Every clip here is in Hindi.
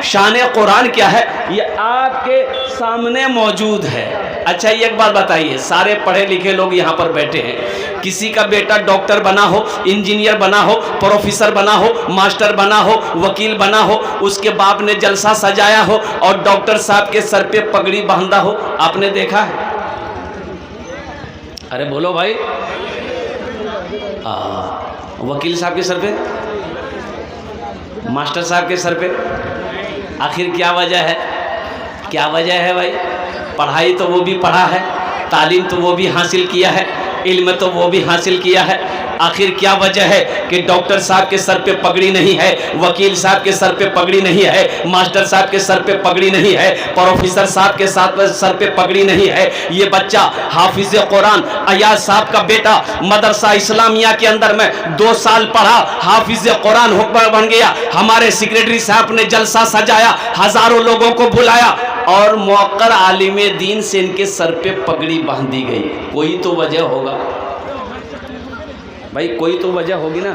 शान कुरान क्या है ये आपके सामने मौजूद है। अच्छा एक बात बताइए, सारे पढ़े लिखे लोग यहाँ पर बैठे हैं, किसी का बेटा डॉक्टर बना हो, इंजीनियर बना हो, प्रोफेसर बना हो, मास्टर बना हो, वकील बना हो, उसके बाप ने जलसा सजाया हो और डॉक्टर साहब के सर पे पगड़ी बांधा हो, आपने देखा है? अरे बोलो भाई। वकील साहब के सर पे, मास्टर साहब के सर पे, आखिर क्या वजह है? क्या वजह है भाई? पढ़ाई तो वो भी पढ़ा है, तालीम तो वो भी हासिल किया है, इल्म तो वो भी हासिल किया है, आखिर क्या वजह है कि डॉक्टर साहब के सर पे पगड़ी नहीं है, वकील साहब के सर पे पगड़ी नहीं है, मास्टर साहब के सर पे पगड़ी नहीं है, प्रोफेसर साहब के सर पे पगड़ी नहीं है? ये बच्चा हाफिज कुरान अयाज साहब का बेटा मदरसा इस्लामिया के अंदर में 2 साल पढ़ा, हाफिज कुरान हुक्म बन गया, हमारे सेक्रेटरी साहब ने जलसा सजाया, हजारों लोगों को बुलाया और मुअक्कर आलिमे दीन से इनके सर पे पगड़ी बांधी गई। कोई तो वजह होगा भाई, कोई तो वजह होगी ना,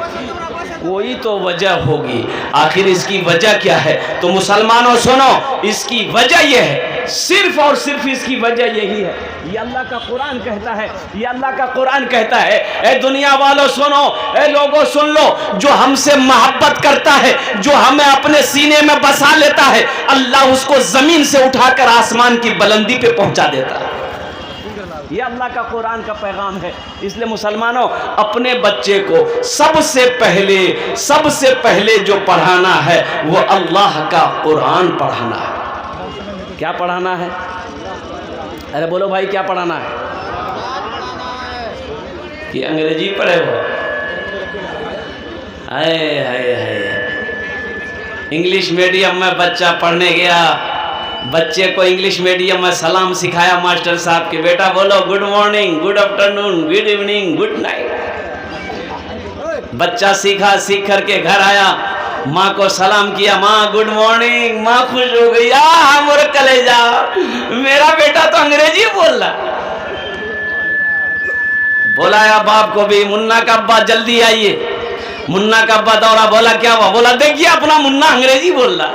कोई तो वजह होगी। आखिर इसकी वजह क्या है? तो मुसलमानों सुनो, इसकी वजह यह है, सिर्फ और सिर्फ इसकी वजह यही है, ये अल्लाह का कुरान कहता है, ये अल्लाह का कुरान कहता है। ए दुनिया वालों सुनो, ए लोगों सुन लो, जो हमसे मोहब्बत करता है, जो हमें अपने सीने में बसा लेता है, अल्लाह उसको जमीन से उठाकर आसमान की बुलंदी पे पहुंचा देता है। ये अल्लाह का कुरान का पैगाम है। इसलिए मुसलमानों, अपने बच्चे को सबसे पहले जो पढ़ाना है वो अल्लाह का कुरान पढ़ाना है। क्या पढ़ाना है? अरे बोलो भाई, क्या पढ़ाना है? कि अंग्रेजी पढ़े हो? हाय इंग्लिश मीडियम में बच्चा पढ़ने गया, बच्चे को इंग्लिश मीडियम में सलाम सिखाया मास्टर साहब के, बेटा बोलो good morning, good afternoon, good evening, good night. बच्चा सीखा, सीख करके घर आया, माँ को सलाम किया, माँ गुड मॉर्निंग। माँ खुश हो गई, मोर कलेजा, मेरा बेटा तो अंग्रेजी बोल रहा। बुलाया बाप को भी, मुन्ना का अब्बा जल्दी आइए। मुन्ना का अब्बा दौड़ा, बोला क्या हुआ? बोला देखिए अपना मुन्ना अंग्रेजी बोल रहा।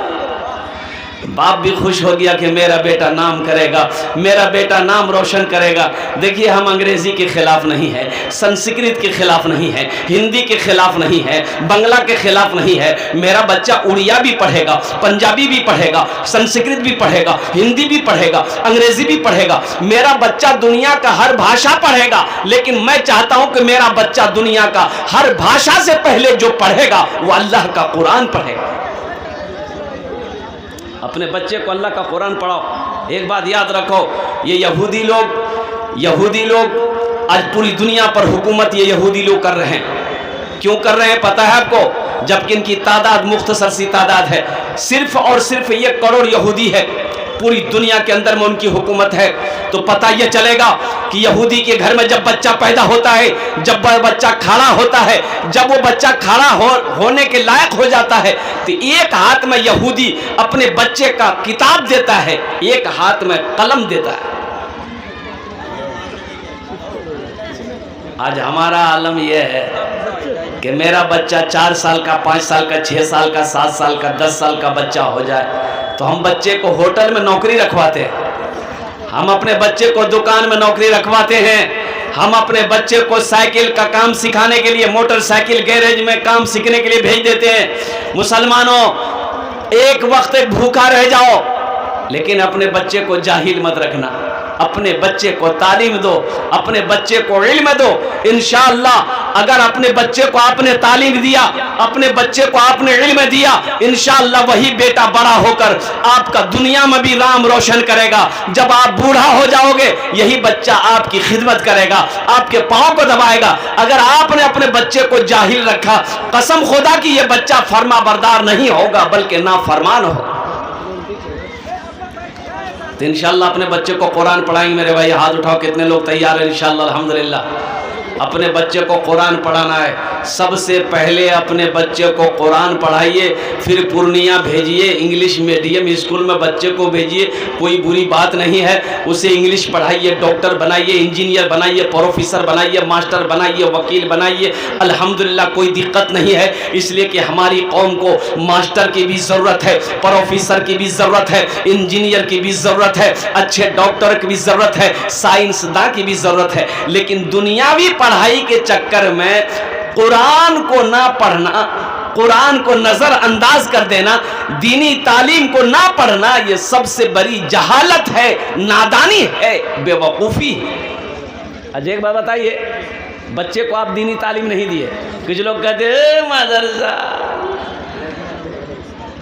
बाप भी खुश हो गया कि मेरा बेटा नाम करेगा, मेरा बेटा नाम रोशन करेगा। देखिए हम अंग्रेजी के खिलाफ नहीं है, संस्कृत के खिलाफ नहीं है, हिंदी के खिलाफ नहीं है, बंगला के खिलाफ नहीं है। मेरा बच्चा उड़िया भी पढ़ेगा, पंजाबी भी पढ़ेगा, संस्कृत भी पढ़ेगा, हिंदी भी पढ़ेगा, अंग्रेजी भी पढ़ेगा। मेरा बच्चा दुनिया का हर भाषा पढ़ेगा, लेकिन मैं चाहता हूं कि मेरा बच्चा दुनिया का हर भाषा से पहले जो पढ़ेगा वो अल्लाह का कुरान पढ़ेगा। अपने बच्चे को अल्लाह का कुरान पढ़ाओ। एक बात याद रखो, ये यहूदी लोग आज पूरी दुनिया पर हुकूमत ये यहूदी लोग कर रहे हैं। क्यों कर रहे हैं पता है आपको? जबकि इनकी तादाद मुख्तसर सी तादाद है, सिर्फ और सिर्फ 1 करोड़ यहूदी है पूरी दुनिया के अंदर में उनकी हुकूमत है। तो पता यह चलेगा कि यहूदी के घर में जब बच्चा पैदा होता है, जब बच्चा खड़ा होता है, जब वो बच्चा खड़ा होने के लायक हो जाता है, तो एक हाथ में यहूदी अपने बच्चे का किताब देता है, एक हाथ में कलम देता है। आज हमारा आलम यह है कि मेरा बच्चा 4 साल का, 5 साल का, 6 साल का, 7 साल का, 10 साल का बच्चा हो जाए तो हम बच्चे को होटल में नौकरी रखवाते हैं, हम अपने बच्चे को दुकान में नौकरी रखवाते हैं, हम अपने बच्चे को साइकिल का काम सिखाने के लिए मोटरसाइकिल गैरेज में काम सीखने के लिए भेज देते हैं। मुसलमानों, एक वक्त भूखा रह जाओ, लेकिन अपने बच्चे को जाहिल मत रखना, अपने बच्चे को तालीम दो, अपने बच्चे को इल्म दो। इंशाअल्लाह अगर अपने बच्चे को आपने तालीम दिया, अपने बच्चे को आपने इल्म दिया, इंशाअल्लाह वही बेटा बड़ा होकर आपका दुनिया में भी नाम रोशन करेगा। जब आप बूढ़ा हो जाओगे यही बच्चा आपकी खिदमत करेगा, आपके पांव को दबाएगा। अगर आपने अपने बच्चे को जाहिल रखा, कसम खुदा की ये बच्चा फर्मा बरदार नहीं होगा बल्कि नाफरमान होगा। तो इंशाअल्लाह अपने बच्चे को कुरान पढ़ाएंगे। मेरे भाई हाथ उठाओ, कितने लोग तैयार हैं? इंशाअल्लाह अल्हम्दुलिल्लाह। अपने बच्चे को कुरान पढ़ाना है, सबसे पहले अपने बच्चे को कुरान पढ़ाइए, फिर पूर्णिया भेजिए, इंग्लिश मीडियम स्कूल में बच्चे को भेजिए, कोई बुरी बात नहीं है। उसे इंग्लिश पढ़ाइए, डॉक्टर बनाइए, इंजीनियर बनाइए, प्रोफेसर बनाइए, मास्टर बनाइए, वकील बनाइए, अल्हम्दुलिल्लाह कोई दिक्कत नहीं है। इसलिए कि हमारी कौम को मास्टर की भी ज़रूरत है, प्रोफेसर की भी ज़रूरत है, इंजीनियर की भी ज़रूरत है, अच्छे डॉक्टर की भी ज़रूरत है, साइंसदान की भी ज़रूरत है। लेकिन दुनियावी पढ़ाई के चक्कर में कुरान को ना पढ़ना, कुरान को नज़रअंदाज कर देना, दीनी तालीम को ना पढ़ना, ये सबसे बड़ी जहालत है, नादानी है, बेवकूफ़ी है। अजय एक बात बताइए, बच्चे को आप दीनी तालीम नहीं दिए, कुछ लोग कहते हैं मदरसा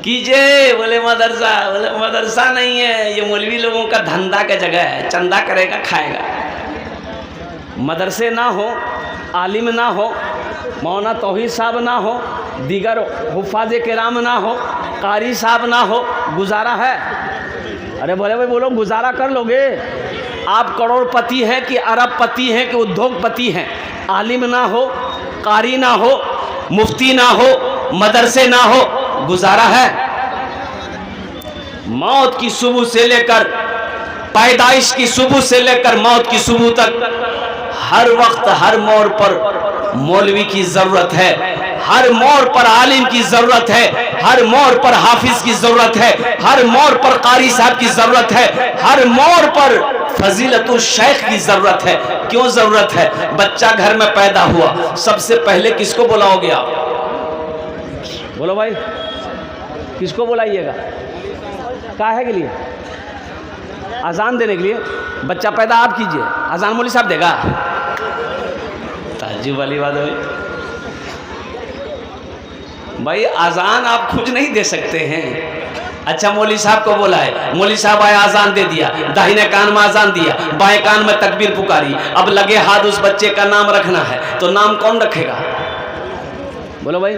कीजिए, बोले मदरसा, बोले मदरसा नहीं है, ये मौलवी लोगों का धंधा का जगह है, चंदा करेगा खाएगा। मदरसे ना हो, आलिम ना हो, मौलाना तौहीद साहब ना हो, दीगर हुफ़ाज़ किराम ना हो, कारी साहब ना हो, गुजारा है? अरे बोले भाई बोलो, गुजारा कर लोगे? आप करोड़पति हैं कि अरबपति हैं कि उद्योगपति हैं, आलिम ना हो, कारी ना हो, मुफ्ती ना हो, मदरसे ना हो, गुजारा है? मौत की सुबह से लेकर, पैदाइश की सुबह से लेकर मौत की सुबह तक हर वक्त हर मोड़ पर मौलवी की ज़रूरत है, हर मोड़ पर आलिम की ज़रूरत है, हर मोड़ पर हाफिज की ज़रूरत है, हर मोड़ पर कारी साहब की ज़रूरत है, हर मोड़ पर फजीलतुल शेख की ज़रूरत है। क्यों ज़रूरत है? बच्चा घर में पैदा हुआ, सबसे पहले किसको बुलाओगे आप? बोलो भाई, किसको बुलाइएगा? काहे के लिए? अजान देने के लिए। बच्चा पैदा आप कीजिए, अजान मौलवी साहब देगा? ताज्जुब वाली बात है भाई, अजान आप खुद नहीं दे सकते हैं। अच्छा मौलवी साहब को बोला है, मौलवी साहब आया, अजान दे दिया, दाहिने कान में अजान दिया, बाएं कान में तकबीर पुकारी, अब लगे हाथ उस बच्चे का नाम रखना है, तो नाम कौन रखेगा? बोलो भाई।